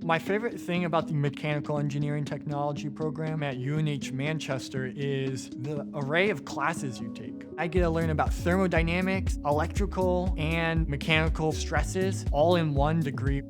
My favorite thing about the Mechanical Engineering Technology program at UNH Manchester is the array of classes you take. I get to learn about thermodynamics, electrical, and mechanical stresses all in one degree.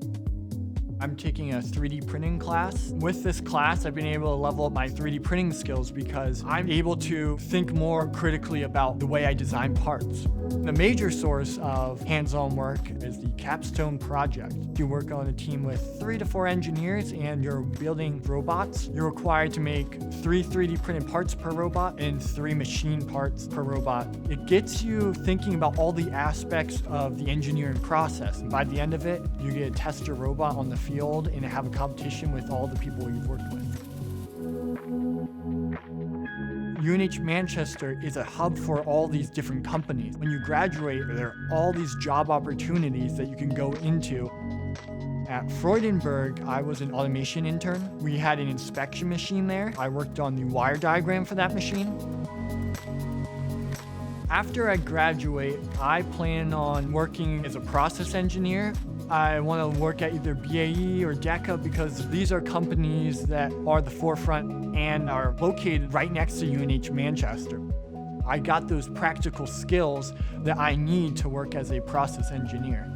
I'm taking a 3D printing class. With this class, I've been able to level up my 3D printing skills because I'm able to think more critically about the way I design parts. The major source of hands-on work is the capstone project. You work on a team with 3 to 4 engineers and you're building robots. You're required to make 3 3D printed parts per robot and 3 machine parts per robot. It gets you thinking about all the aspects of the engineering process. And by the end of it, you get to test your robot on the field and have a competition with all the people you've worked with. UNH Manchester is a hub for all these different companies. When you graduate, there are all these job opportunities that you can go into. At Freudenberg, I was an automation intern. We had an inspection machine there. I worked on the wire diagram for that machine. After I graduate, I plan on working as a process engineer. I want to work at either BAE or DECA because these are companies that are the forefront and are located right next to UNH Manchester. I got those practical skills that I need to work as a process engineer.